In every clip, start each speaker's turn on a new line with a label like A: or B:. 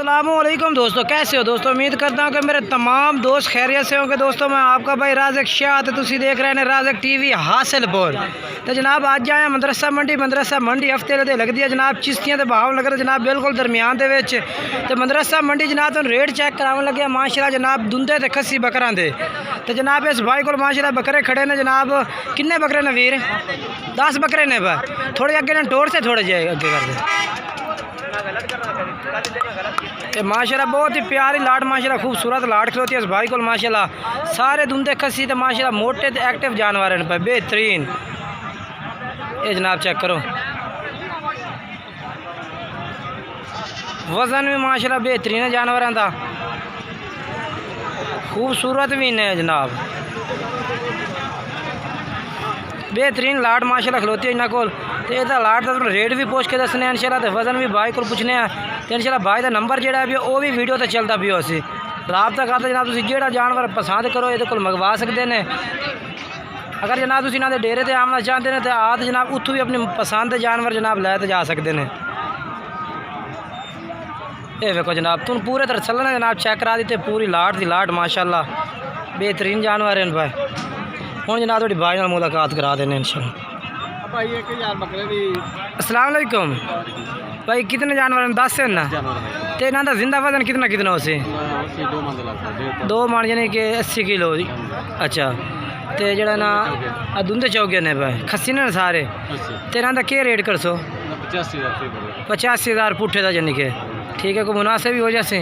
A: अस्सलामुअलैकुम दोस्तों, कैसे हो दोस्तों। उम्मीद करता हूँ कि मेरे तमाम दोस्त खैरियत से होंगे। दोस्तों मैं आपका भाई राज़क शाह तो तुसी देख रहे हैं राज़क टीवी हासिलपुर। तो जनाब आज आए मदरसा मंडी हफ्ते लगती है जनाब। चिश्तियां तो भाव लग रहे जनाब बिल्कुल दरमियान दे विच। तो मदरसा मंडी जनाब तो रेट चेक करावन लगे माशाल्लाह जनाब दुंदे ते खस्सी बकरां दे। तो जनाब इस भाई को माशाल्लाह बकरे खड़े ने जनाब। किन्ने बकरे ने वीर? 10 बकरे ने। बस थोड़े अगे ने टोर से थोड़े जाए अगे कर दे। माशाल्लाह बहुत ही प्यारी लाट माशाल्लाह खूबसूरत लाट खलोती है इस भाई को माशाल्लाह। सारे दुंदे खस्सी तो माशाल्लाह मोटे तो एक्टिव जानवर हैं पे बेहतरीन। ये जनाब चेक करो वज़न भी माशाल्लाह बेहतरीन है जानवरों का। खूबसूरत भी ने जनाब बेहतरीन लाट माशाल्लाह खलोती है इन्होंने को। तो यह लाट का रेट भी पूछ के दसने इंशाल्लाह। तो वज़न भी भाई को पूछने तो इंशाल्लाह भाई का नंबर जोड़ा भी वो भी वीडियो तो चलता भी उसी रबता करते जनाब। तुम जो जानवर पसंद करो ये को मंगवा सकते हैं। अगर जनाब तुम इन्होंने डेरे से आना चाहते हैं तो आ तो जनाब उतों भी अपनी पसंद जानवर जनाब लैते जा सकते हैं। ये देखो जनाब तुम पूरे तरह चलना जनाब चेक करा दी पूरी लाट की लाट माशाल्लाह बेहतरीन जानवर हैं भाई। हूँ जनाब थोड़ी भाई मुलाकात करा देने इंशाल्लाह। अस्सलाम वालेकुम भाई, कितने जानवर हैं? 10 हैं ना। तो इन्हों का जिंदा वजन कितना कितना उसे? 2 मन यानी कि 80 किलो। अच्छा तो जरा ना दुंदे चौके ने भाई खस्सी ने सारे। तो इन्हों का क्या रेट कर सो? 85,000 पुट्ठे का यानी कि ठीक है। कोई मुनासिब भी हो जैसे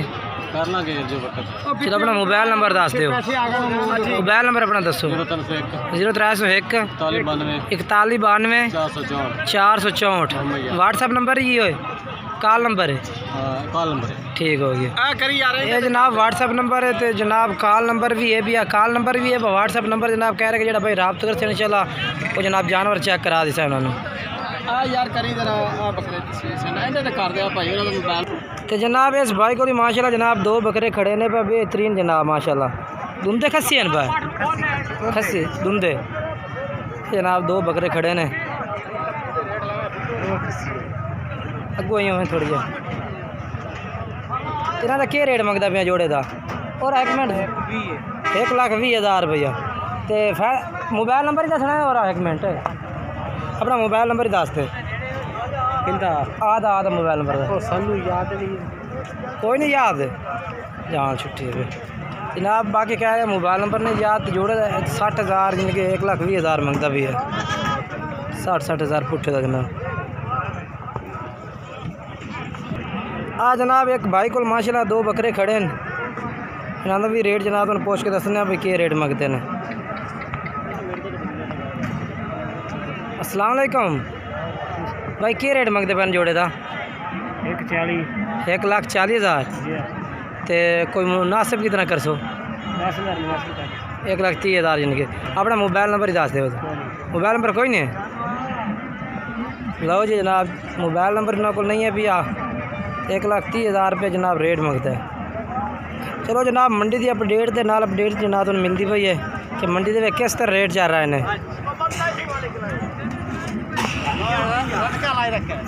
A: चलो अपना मोबाइल नंबर दस दो। मोबाइल नंबर अपना दसो। 0301 4192 464। व्हाट्सएप नंबर ही हो कॉल नंबर है ठीक हो गया। ये जनाब व्हाट्सएप नंबर है तो जनाब कॉल नंबर भी है भैया कॉल नंबर भी है व्हाट्सएप नंबर जनाब कह रहे जो भाई रब्त कर सकते इंशाल्लाह वो जनाब जानवर चेक करा दिसा उन्होंने तो जनाब इस भाई को भी माशाल्लाह जनाब 2 बकरे खड़े ने पे बेहतरीन जनाब माशाल्लाह। दुंदे खस्सी हैं भाई खस्सी दुंदे जनाब 2 बकरे खड़े ने अगो ही हों थोड़ी जा। इन्हों का क्या रेट मंगता पे जोड़े का? और 1 मिनट 1,20,000 रुपया। तो मोबाइल नंबर ही दसना है और 1 मिनट अपना मोबाइल नंबर ही दस दे। आधा मोबाइल नंबर सानू याद नहीं कोई नहीं याद जान छुट्टी है जनाब। बाकी क्या है मोबाइल नंबर नहीं याद जोड़े 60,000 यानी कि 1,20,000 मंगता भी है। 60,000 पुट्ठे का जनाब। जनाब एक भाई को माशाल्लाह 2 बकरे खड़े हैं इन्होंने भी रेट जनाब उन्हें पूछ के दसने भाई क्या रेट मंगते हैं। अस्सलाम वालेकुम भाई क्या रेट मंगते पैन जोड़े का? 1,40,000। तो कोई मुनासिब कितना कर सो? 1,30,000 यानी कि अपना मोबाइल नंबर ही दस दे। मोबाइल नंबर कोई नहीं है? लो जी जनाब मोबाइल नंबर इन्होंने को नहीं है भी 1,30,000 रुपये जनाब रेट मंगता है। चलो जनाब मंडी की अपडेट के नाल अपडेट जनाब तुम मिलती पई है कि मंडी के किस तरह रेट चल रहा है।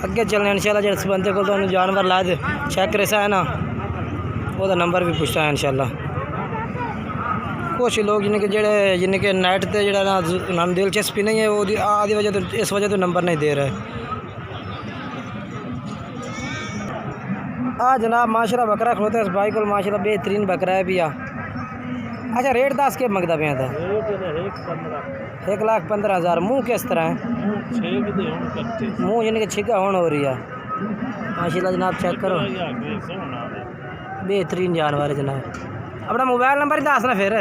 A: अगे चलने इंशाल्लाह जिस बंदे को तो जानवर लाए थे चेक करे है ना वो नंबर भी पूछता है इंशाल्लाह। कुछ लोग जिन्हें कि नेट पर जो दिलचस्पी नहीं है वो आदि वजह तो इस वजह तो नंबर नहीं दे रहे। जनाब माशाल्लाह बकरा खलोता है इस भाई को माशाल्लाह बेहतरीन बकरा है भैया। अच्छा रेट 10 के मंगता पे था? 1,15,000। मुँह किस तरह है? मुँह यानी कि छिका होने हो रही है माशाल्लाह जनाब चेक करो बेहतरीन जानवर है जनाब। अपना मोबाइल नंबर ही दसना फिर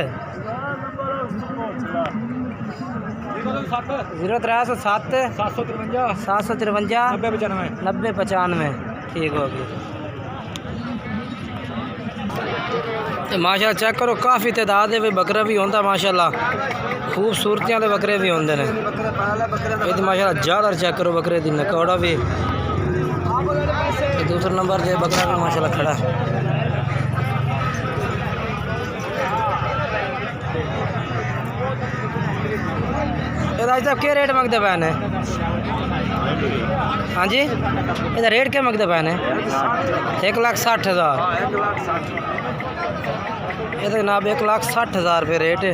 A: 0307 753 9095 ठीक हो गया। माशाल्लाह चेक करो काफ़ी तादाद है बकरा भी होता माशाल्लाह खूबसूरतियाँ के बकरे भी होंगे ने। ये तो माशाल्लाह ज़्यादा चेक करो बकरे की नकौड़ा भी। दूसरा नंबर से बकरा भी माशाल्लाह खड़ा है। भाई साहब क्या रेट मंगते पे ने? हाँ जी, ਇਹਦਾ ਰੇਟ क्या ਮੰਗਦੇ ਪਏ ਨੇ? 1,60,000। ये तो जनाब 1,60,000 रुपये रेट है।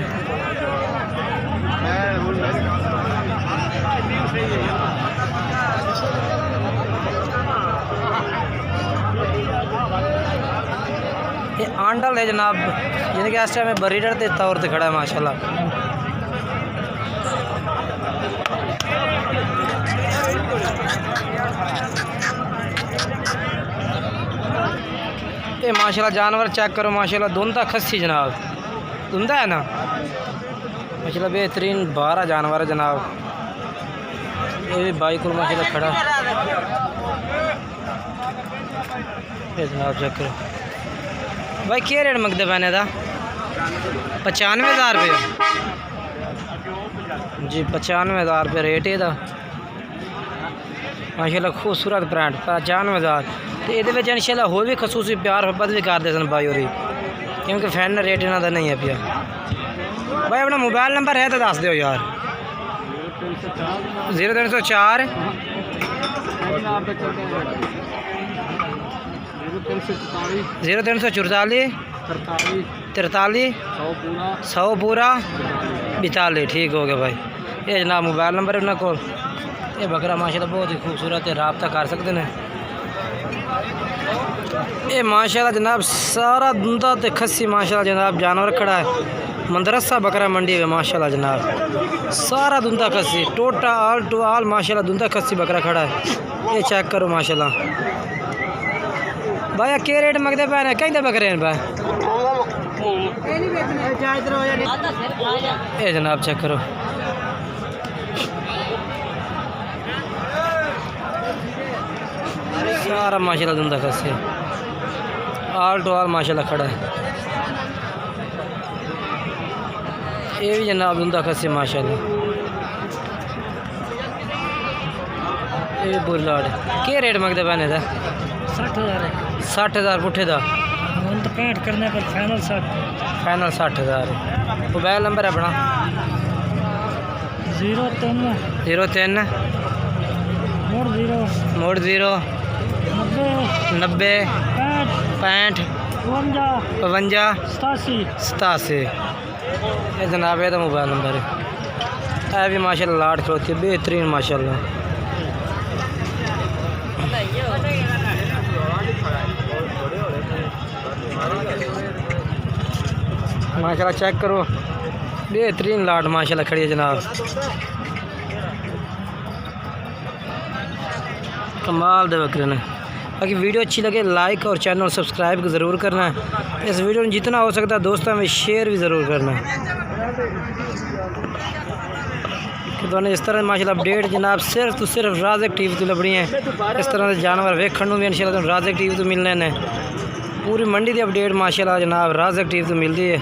A: ये आंडल है जनाब, यानी कि इस टाइम ब्रीडर के तौर पर खड़ा है माशाल्लाह। ये माशाल्लाह जानवर चेक करो माशाल्लाह, धुंधा खस्सी जनाब, धुंधा है ना माशाल्लाह, बेहतरीन 12 जानवर है जनाब। ये भी बाइक को माशाल्लाह खड़ा ये जनाब चेक करो भाई। क्या रेट मंगते पैने का? 95,000 रुपये जी, 95,000 रुपये रेट है माशाल्लाह। खूबसूरत ब्रांड 95,000। तो ये इंशाल्लाह होर भी खसूसी प्यार मोहब्बत भी करते सन भाई होरी, क्योंकि फैन रेट इन्हों का नहीं है पिया। भाई अपना मोबाइल नंबर है तो दस दो यार। 0304 0344 43 100 पूरा 42। ठीक हो गया भाई। ये जनाब मोबाइल नंबर है उन्होंने को। ये बकरा माशाल्लाह बहुत ही खूबसूरत है, रब्ता कर सकते हैं। ये माशाल्लाह जनाब सारा धुंधा ते खस्सी माशाल्लाह जनाब जानवर खड़ा है। मदरसा बकरा मंडी है माशाल्लाह जनाब, सारा धुंधा खस्सी टोटा आल टू आल माशाल्लाह धुंधा खस्सी बकरा खड़ा है। ये चेक करो माशाल्लाह। भाई क्या रेट मंगते पे ने? कहीं बकरे हैं भाई? ये जनाब चेक करो सारा माशाल्लाह धुंधा खस्सी आल टू आल माशाल्लाह खड़ा है। ये भी जनाब धुंधा खस्सी माशाल्लाह। ये भी बुरी लाड। क्या रेट मंगते पैने का? 60,000 है। 60,000 पुठे का तो 65 करने पर फाइनल 60। फाइनल 60,000 है। मोबाइल नंबर है अपना 03 0 90 65 52 87। ये जनाब है तो मोबाइल नंबर है। यह भी माशाल्लाह लाट खलोती है, बेहतरीन माशाल्लाह। माशाल्लाह चेक करो बेहतरीन लाट माशाल्लाह खड़ी है जनाब, कमाल दे बकरे ने। बाकी वीडियो अच्छी लगे लाइक और चैनल सब्सक्राइब ज़रूर करना है। इस वीडियो में जितना हो सकता है दोस्तों में शेयर भी ज़रूर करना है। तो इस तरह माशाल्लाह अपडेट जनाब सिर्फ तो सिर्फ राज़क टीवी तो लभनी है। इस तरह के जानवर वेखण भी इंशाल्लाह राज़क टीवी तो मिलने ने। पूरी मंडी की अपडेट माशाल्लाह जनाब राज़क टीवी तो मिलती है।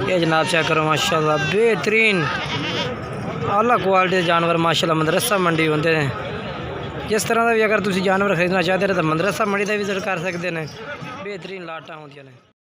A: ये जनाब चेक करो माशाल्लाह बेहतरीन आला क्वालिटी जानवर माशाल्लाह मदरसा मंडी होंगे हैं। जिस तरह का भी अगर तुम जानवर खरीदना चाहते हैं तो मदरसा मंडी का विजिट कर सकते हैं। बेहतरीन लाटा होंगे ने।